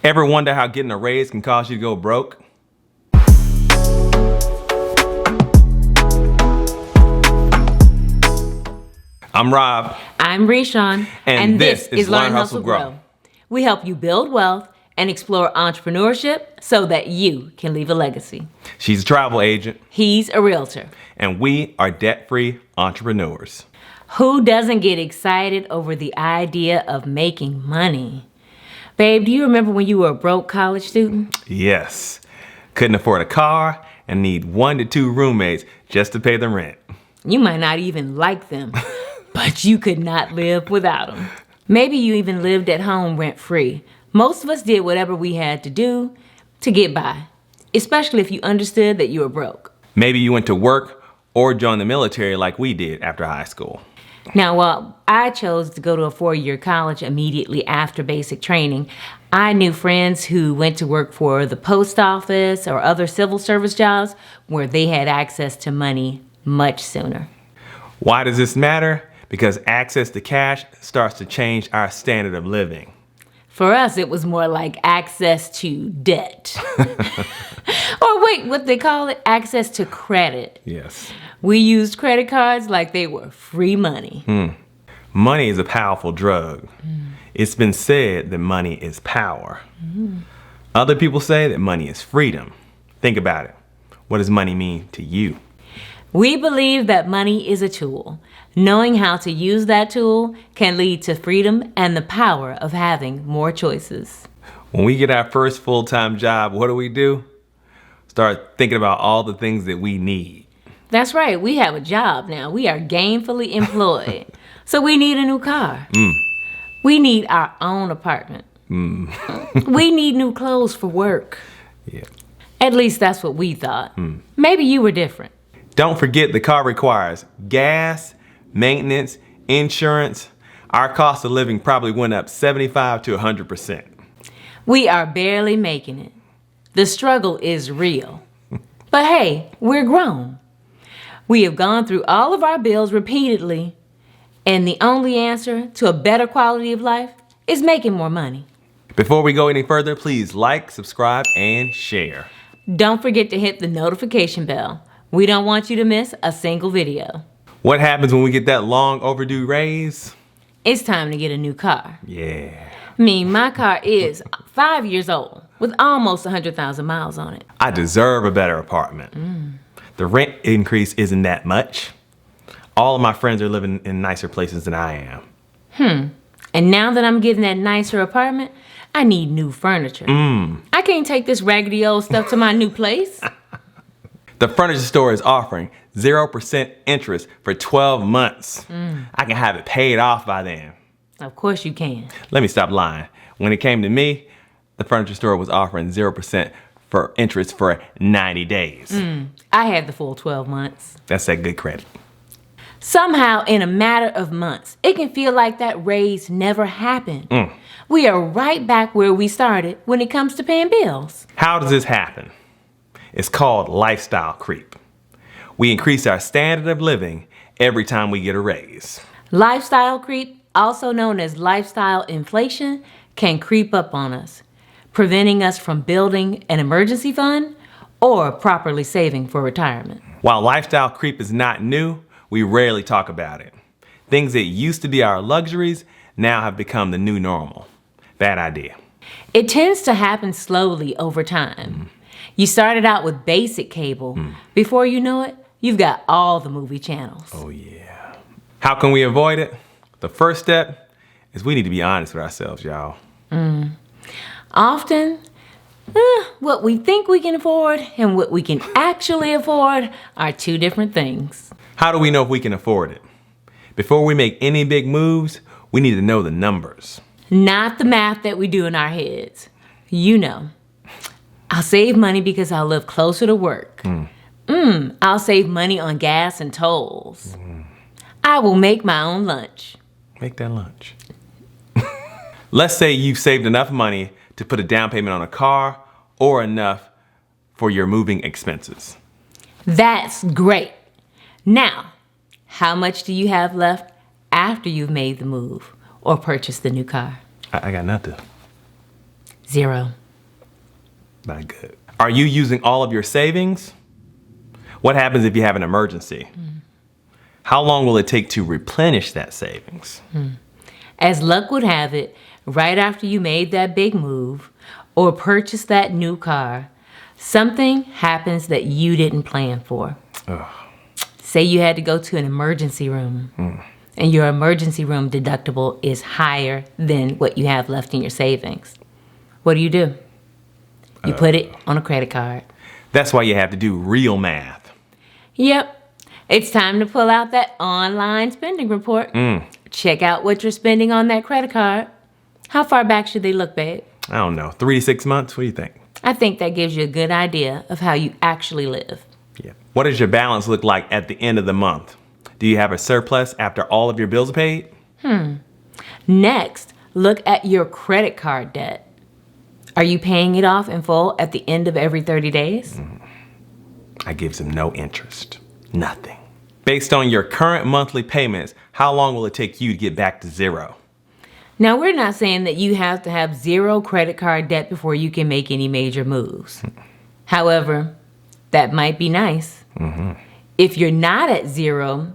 Ever wonder how getting a raise can cause you to go broke? I'm Rob. I'm Reshawn. And this is Learn, Hustle, Grow. We help you build wealth and explore entrepreneurship so that you can leave a legacy. She's a travel agent. He's a realtor. And we are debt-free entrepreneurs. Who doesn't get excited over the idea of making money? Babe, do you remember when you were a broke college student? Yes. Couldn't afford a car and need 1 to 2 roommates just to pay the rent. You might not even like them, but you could not live without them. Maybe you even lived at home rent-free. Most of us did whatever we had to do to get by, especially if you understood that you were broke. Maybe you went to work or joined the military like we did after high school. Now, while I chose to go to a 4-year college immediately after basic training, I knew friends who went to work for the post office or other civil service jobs where they had access to money much sooner. Why does this matter? Because access to cash starts to change our standard of living. For us, it was more like access to debt. Or wait, what they call it? Access to credit. Yes. We used credit cards like they were free money. Money is a powerful drug. It's been said that money is power. Other people say that money is freedom. Think about it. What does money mean to you? We believe that money is a tool. Knowing how to use that tool can lead to freedom and the power of having more choices. When we get our first full-time job, what do? Start thinking about all the things that we need. That's right, we have a job now. We are gainfully employed. So we need a new car. We need our own apartment. We need new clothes for work. Yeah. At least that's what we thought. Maybe you were different. Don't forget the car requires gas, maintenance, insurance. Our cost of living probably went up 75 to 100%. We are barely making it. The struggle is real. But hey, we're grown. We have gone through all of our bills repeatedly, and the only answer to a better quality of life is making more money. Before we go any further, please like, subscribe, and share. Don't forget to hit the notification bell. We don't want you to miss a single video. What happens when we get that long overdue raise? It's time to get a new car. Yeah. My car is 5 years old with almost 100,000 miles on it. I deserve a better apartment. The rent increase isn't that much. All of my friends are living in nicer places than I am. And now that I'm getting that nicer apartment, I need new furniture. I can't take this raggedy old stuff to my new place. The furniture store is offering 0% interest for 12 months. I can have it paid off by then. Of course you can. Let me stop lying. When it came to me, the furniture store was offering 0% for interest for 90 days. I had the full 12 months. That's that good credit. Somehow, in a matter of months, it can feel like that raise never happened. We are right back where we started when it comes to paying bills. How does this happen? It's called lifestyle creep. We increase our standard of living every time we get a raise. Lifestyle creep, also known as lifestyle inflation, can creep up on us, preventing us from building an emergency fund or properly saving for retirement. While lifestyle creep is not new, we rarely talk about it. Things that used to be our luxuries now have become the new normal. Bad idea. It tends to happen slowly over time. You started out with basic cable. Before you know it, you've got all the movie channels. Oh yeah. How can we avoid it? The first step is we need to be honest with ourselves, y'all. Often, what we think we can afford and what we can actually afford are two different things. How do we know if we can afford it? Before we make any big moves, we need to know the numbers. Not the math that we do in our heads. You know, I'll save money because I'll live closer to work. I'll save money on gas and tolls. I will make my own lunch. Make that lunch. Let's say you've saved enough money to put a down payment on a car or enough for your moving expenses. That's great. Now, how much do you have left after you've made the move or purchased the new car? I got nothing. 0. Not good. Are you using all of your savings? What happens if you have an emergency? How long will it take to replenish that savings? As luck would have it, right after you made that big move or purchased that new car, something happens that you didn't plan for. Say you had to go to an emergency room and your emergency room deductible is higher than what you have left in your savings. What do? You put it on a credit card. That's why you have to do real math. Yep. It's time to pull out that online spending report. Check out what you're spending on that credit card. How far back should they look, babe? I don't know, 3 to 6 months? What do you think? I think that gives you a good idea of how you actually live. Yeah. What does your balance look like at the end of the month? Do you have a surplus after all of your bills are paid? Next, look at your credit card debt. Are you paying it off in full at the end of every 30 days? I gives them no interest. Nothing. Based on your current monthly payments, how long will it take you to get back to 0? Now, we're not saying that you have to have 0 credit card debt before you can make any major moves. However, that might be nice. If you're not at 0,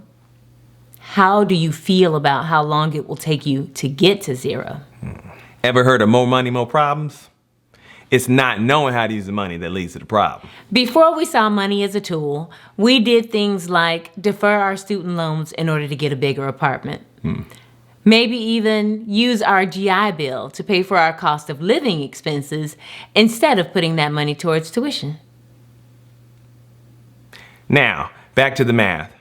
how do you feel about how long it will take you to get to 0? Ever heard of more money, more problems? It's not knowing how to use the money that leads to the problem. Before we saw money as a tool, we did things like defer our student loans in order to get a bigger apartment. Maybe even use our GI Bill to pay for our cost of living expenses instead of putting that money towards tuition. Now, back to the math.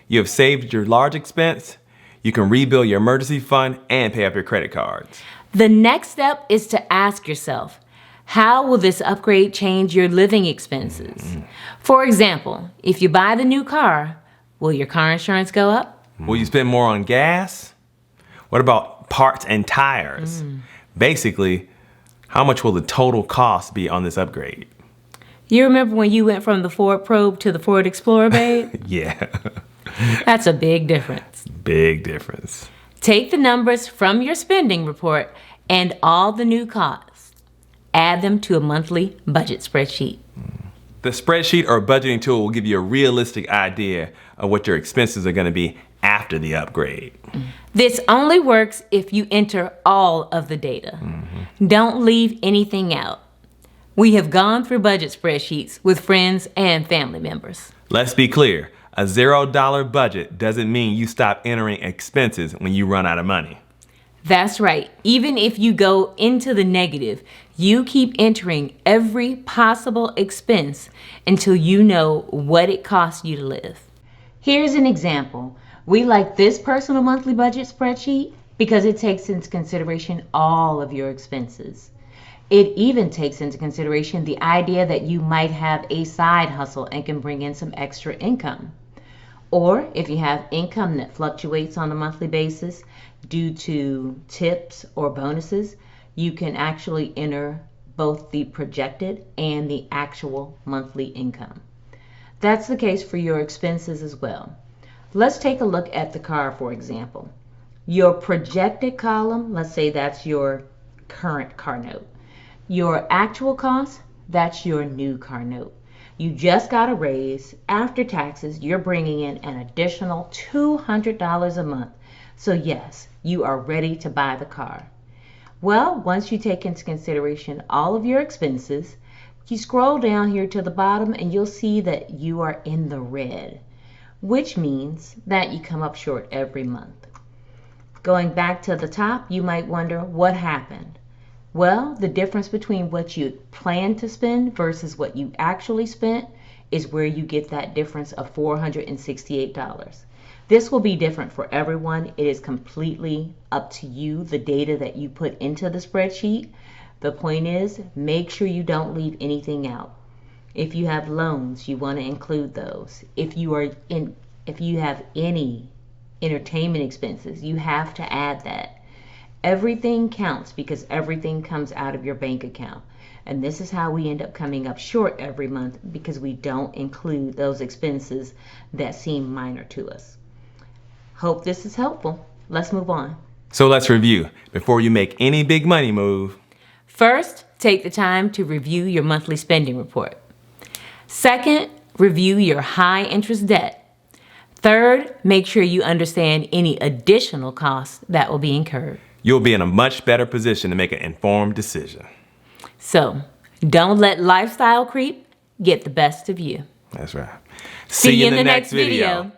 You have saved your large expense, you can rebuild your emergency fund, and pay off your credit cards. The next step is to ask yourself, how will this upgrade change your living expenses? For example, if you buy the new car, will your car insurance go up? Will you spend more on gas? What about parts and tires? Basically, how much will the total cost be on this upgrade? You remember when you went from the Ford Probe to the Ford Explorer, babe? Yeah. That's a big difference. Big difference. Take the numbers from your spending report and all the new costs. Add them to a monthly budget spreadsheet. The spreadsheet or budgeting tool will give you a realistic idea of what your expenses are going to be after the upgrade. This only works if you enter all of the data. Don't leave anything out. We have gone through budget spreadsheets with friends and family members. Let's be clear. A $0 budget doesn't mean you stop entering expenses when you run out of money. That's right. Even if you go into the negative, you keep entering every possible expense until you know what it costs you to live. Here's an example. We like this personal monthly budget spreadsheet because it takes into consideration all of your expenses. It even takes into consideration the idea that you might have a side hustle and can bring in some extra income. Or if you have income that fluctuates on a monthly basis due to tips or bonuses, you can actually enter both the projected and the actual monthly income. That's the case for your expenses as well. Let's take a look at the car, for example. Your projected column, let's say that's your current car note. Your actual cost, that's your new car note. You just got a raise. After taxes, you're bringing in an additional $200 a month. So yes, you are ready to buy the car. Well, once you take into consideration all of your expenses, you scroll down here to the bottom and you'll see that you are in the red, which means that you come up short every month. Going back to the top, you might wonder what happened. Well, the difference between what you planned to spend versus what you actually spent is where you get that difference of $468. This will be different for everyone. It is completely up to you, the data that you put into the spreadsheet. The point is, make sure you don't leave anything out. If you have loans, you want to include those. If you have any entertainment expenses, you have to add that. Everything counts because everything comes out of your bank account. And this is how we end up coming up short every month because we don't include those expenses that seem minor to us. Hope this is helpful. Let's move on. So let's review. Before you make any big money move, First, take the time to review your monthly spending report. Second, review your high interest debt. Third, make sure you understand any additional costs that will be incurred. You'll be in a much better position to make an informed decision. So, don't let lifestyle creep get the best of you. That's right. See you in the next video.